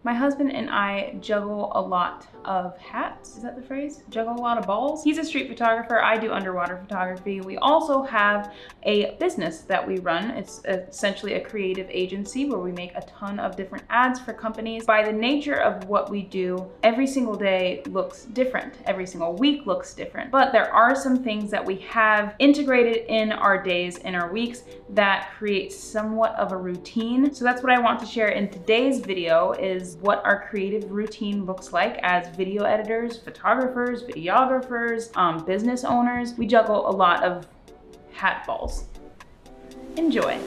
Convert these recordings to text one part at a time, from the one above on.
My husband and I juggle a lot of hats. Is that the phrase? Juggle a lot of balls? He's a street photographer. I do underwater photography. We also have a business that we run. It's essentially a creative agency where we make a ton of different ads for companies. By the nature of what we do, every single day looks different. Every single week looks different. But there are some things that we have integrated in our days, in our weeks, that create somewhat of a routine. So that's what I want to share in today's video, is what our creative routine looks like as video editors, photographers, videographers, business owners. We juggle a lot of hat balls. Enjoy.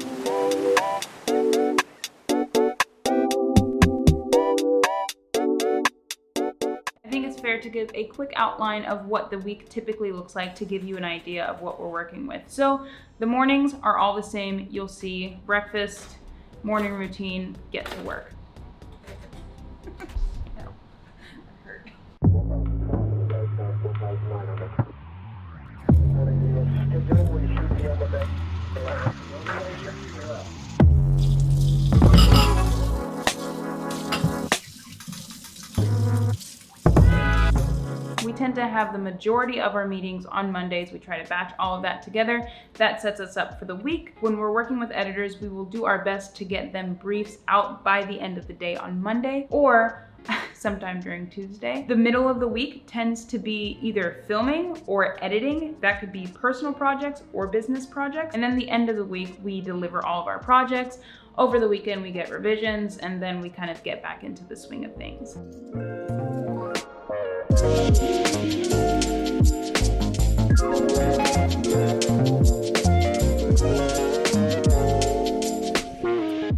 I think it's fair to give a quick outline of what the week typically looks like to give you an idea of what we're working with. So the mornings are all the same. You'll see breakfast, morning routine, get to work. We tend to have the majority of our meetings on Mondays. We try to batch all of that together. That sets us up for the week. When we're working with editors, we will do our best to get them briefs out by the end of the day on Monday or sometime during Tuesday. The middle of the week tends to be either filming or editing. That could be personal projects or business projects. And then the end of the week, we deliver all of our projects. Over the weekend, we get revisions, and then we kind of get back into the swing of things.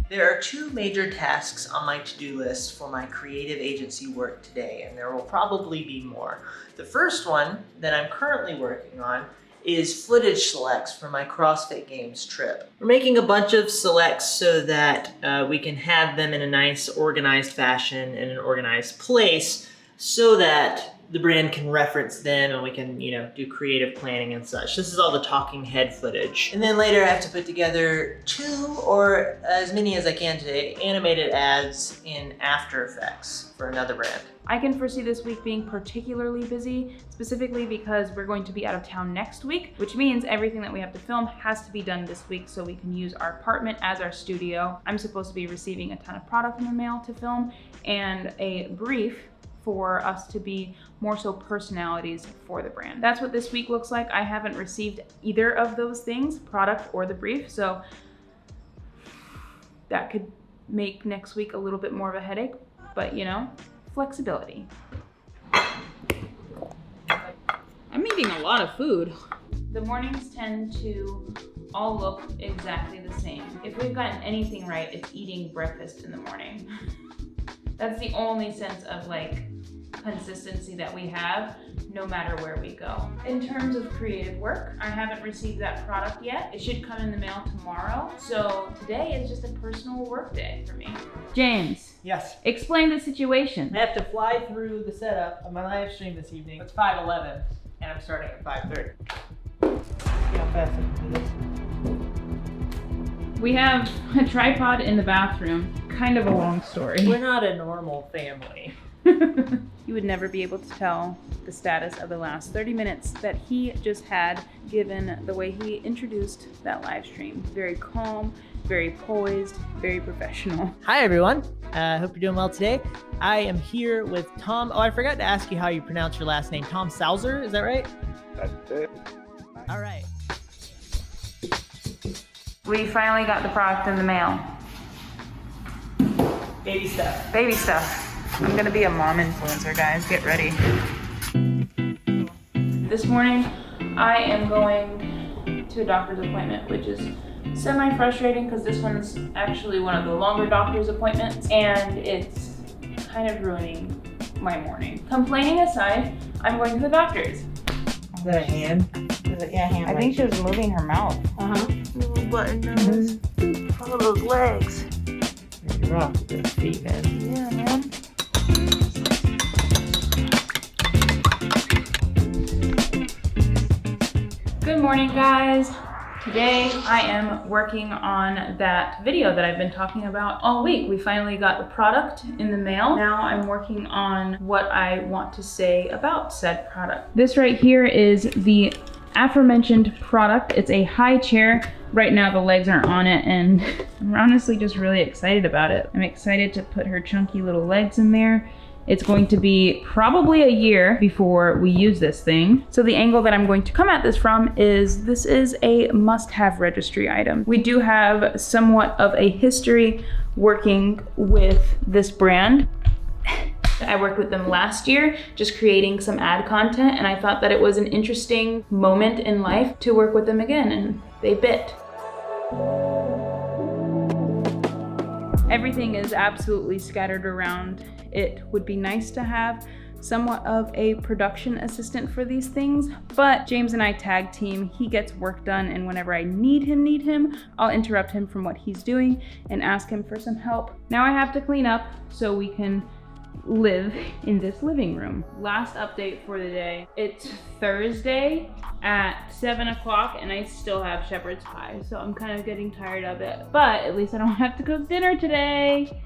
There are two major tasks on my to-do list for my creative agency work today, and there will probably be more. The first one that I'm currently working on is footage selects for my CrossFit Games trip. We're making a bunch of selects so that we can have them in a nice organized fashion in an organized place so that the brand can reference them and we can, do creative planning and such. This is all the talking head footage. And then later I have to put together 2 or as many as I can today, animated ads in After Effects for another brand. I can foresee this week being particularly busy, specifically because we're going to be out of town next week, which means everything that we have to film has to be done this week so we can use our apartment as our studio. I'm supposed to be receiving a ton of product in the mail to film and a brief for us to be more so personalities for the brand. That's what this week looks like. I haven't received either of those things, product or the brief, so that could make next week a little bit more of a headache, but flexibility. I'm eating a lot of food. The mornings tend to all look exactly the same. If we've gotten anything right, it's eating breakfast in the morning. That's the only sense of consistency that we have, no matter where we go. In terms of creative work, I haven't received that product yet. It should come in the mail tomorrow. So today is just a personal work day for me. James. Yes. Explain the situation. I have to fly through the setup of my live stream this evening. It's 5:11 and I'm starting at 5:30. See how fast I can do this. We have a tripod in the bathroom. Kind of a long story. We're not a normal family. You would never be able to tell the status of the last 30 minutes that he just had, given the way he introduced that live stream. Very calm, very poised, very professional. Hi everyone, hope you're doing well today. I am here with Tom. Oh, I forgot to ask you how you pronounce your last name. Tom Salzer, is that right? That's it. All right. We finally got the product in the mail. Baby stuff. Baby stuff. I'm gonna be a mom influencer, guys. Get ready. This morning, I am going to a doctor's appointment, which is semi-frustrating because this one's actually one of the longer doctor's appointments, and it's kind of ruining my morning. Complaining aside, I'm going to the doctor's. Is that a hand? Is it, yeah, hand. I think she was moving her mouth. Little button nose. Follow those legs. You're off with those feet, man. Yeah, man. Good morning, guys. Today I am working on that video that I've been talking about all week. We finally got the product in the mail. Now I'm working on what I want to say about said product. This right here is the aforementioned product. It's a high chair. Right now the legs aren't on it, and I'm honestly just really excited about it. I'm excited to put her chunky little legs in there. It's going to be probably a year before we use this thing. So the angle that I'm going to come at this from is, this is a must-have registry item. We do have somewhat of a history working with this brand. I worked with them last year, just creating some ad content, and I thought that it was an interesting moment in life to work with them again, and they bit. Everything is absolutely scattered around. It would be nice to have somewhat of a production assistant for these things, but James and I tag team. He gets work done, and whenever I need him, I'll interrupt him from what he's doing and ask him for some help. Now I have to clean up so we can live in this living room. Last update for the day. It's Thursday at 7 o'clock and I still have shepherd's pie, so I'm kind of getting tired of it, but at least I don't have to cook dinner today.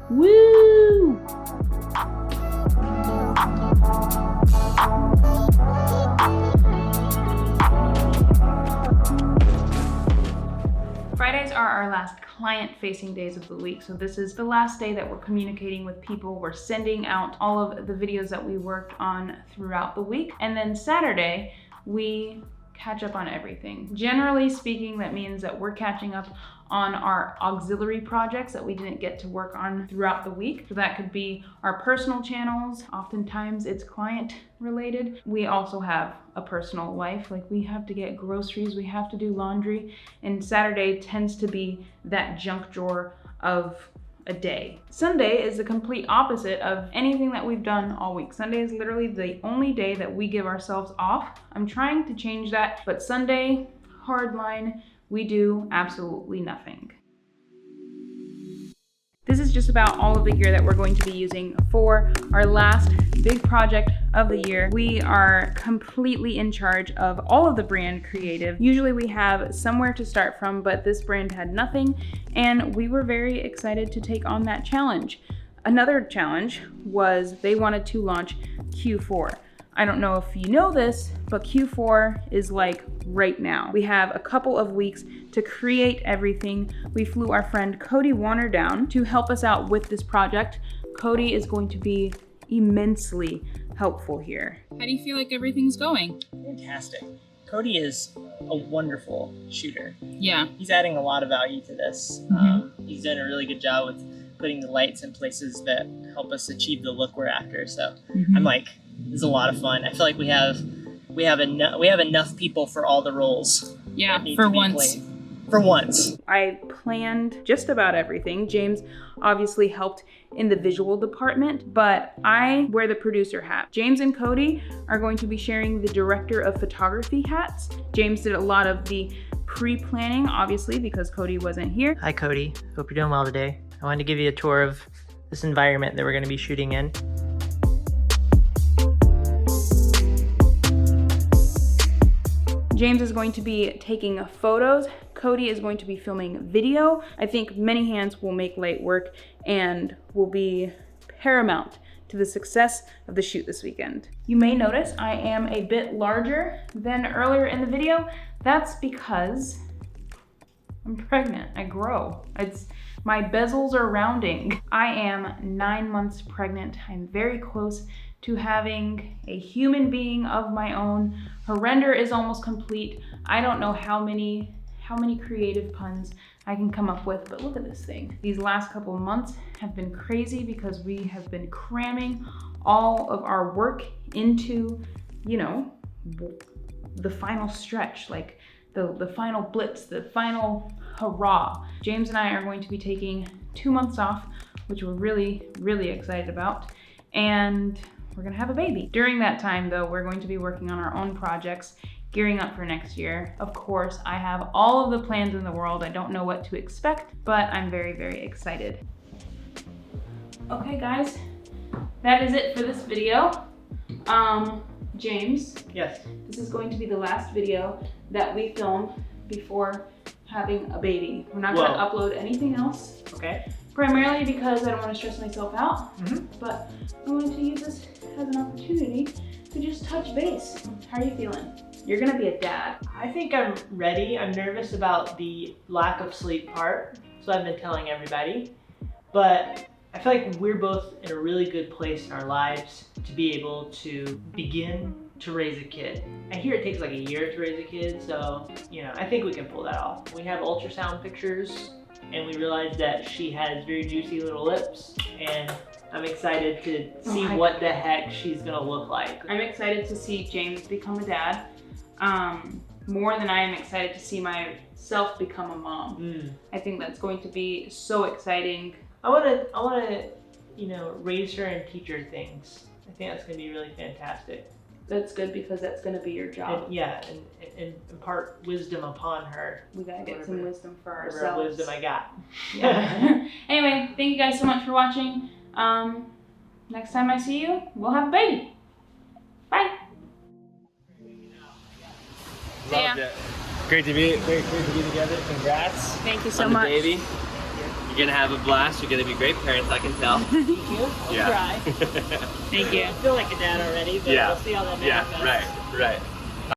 Woo! Fridays are our last client-facing days of the week, so this is the last day that we're communicating with people. We're sending out all of the videos that we worked on throughout the week, and then Saturday we catch up on everything. Generally speaking, that means that we're catching up on our auxiliary projects that we didn't get to work on throughout the week. So that could be our personal channels. Oftentimes it's client related. We also have a personal life, like we have to get groceries, we have to do laundry, and Saturday tends to be that junk drawer of a day. Sunday is the complete opposite of anything that we've done all week. Sunday is literally the only day that we give ourselves off. I'm trying to change that, but Sunday, hardline, we do absolutely nothing. This is just about all of the gear that we're going to be using for our last big project of the year. We are completely in charge of all of the brand creative. Usually we have somewhere to start from, but this brand had nothing, and we were very excited to take on that challenge. Another challenge was they wanted to launch Q4. I don't know if you know this, but Q4 is like right now. We have a couple of weeks to create everything. We flew our friend Cody Warner down to help us out with this project. Cody is going to be immensely helpful here. How do you feel like everything's going? Fantastic. Cody is a wonderful shooter. Yeah. He's adding a lot of value to this. He's done a really good job with putting the lights in places that help us achieve the look we're after. So I'm like, this is a lot of fun. I feel like we have enough people for all the roles. Yeah, for once. For once. I planned just about everything. James obviously helped in the visual department, but I wear the producer hat. James and Cody are going to be sharing the director of photography hats. James did a lot of the pre-planning, obviously, because Cody wasn't here. Hi, Cody. Hope you're doing well today. I wanted to give you a tour of this environment that we're going to be shooting in. James is going to be taking photos. Cody is going to be filming video. I think many hands will make light work and will be paramount to the success of the shoot this weekend. You may notice I am a bit larger than earlier in the video. That's because I'm pregnant. I grow. My bezels are rounding. I am 9 months pregnant. I'm very close to having a human being of my own. Her render is almost complete. I don't know how many creative puns I can come up with, but look at this thing. These last couple of months have been crazy because we have been cramming all of our work into, you know, the final stretch, like the final blitz, the final hurrah. James and I are going to be taking 2 months off, which we're really, really excited about, and we're gonna have a baby. During that time though, we're going to be working on our own projects, gearing up for next year. Of course, I have all of the plans in the world. I don't know what to expect, but I'm very, very excited. Okay guys, that is it for this video. James. Yes. This is going to be the last video that we film before having a baby. We're not gonna upload anything else. Okay. Primarily because I don't want to stress myself out, Mm-hmm. but I wanted to use this as an opportunity to just touch base. How are you feeling? You're gonna be a dad. I think I'm ready. I'm nervous about the lack of sleep part, so I've been telling everybody. But I feel like we're both in a really good place in our lives to be able to begin to raise a kid. I hear it takes like a year to raise a kid, so I think we can pull that off. We have ultrasound pictures, and we realized that she has very juicy little lips, and I'm excited to see what the heck she's gonna look like. I'm excited to see James become a dad, more than I am excited to see myself become a mom. I think that's going to be so exciting. I wanna, raise her and teach her things. I think that's gonna be really fantastic. That's good because that's gonna be your job. And impart wisdom upon her. We gotta get some wisdom for Whatever ourselves. wisdom I got. Yeah. Anyway, thank you guys so much for watching. Next time I see you, we'll have a baby. Bye. Loved it. Great to be together. Congrats. Thank you so on the much. baby. You're gonna have a blast. You're gonna be great parents, I can tell. Thank you. I'll Yeah. try. Thank you. I feel like a dad already, but we'll see how that manifests. Right.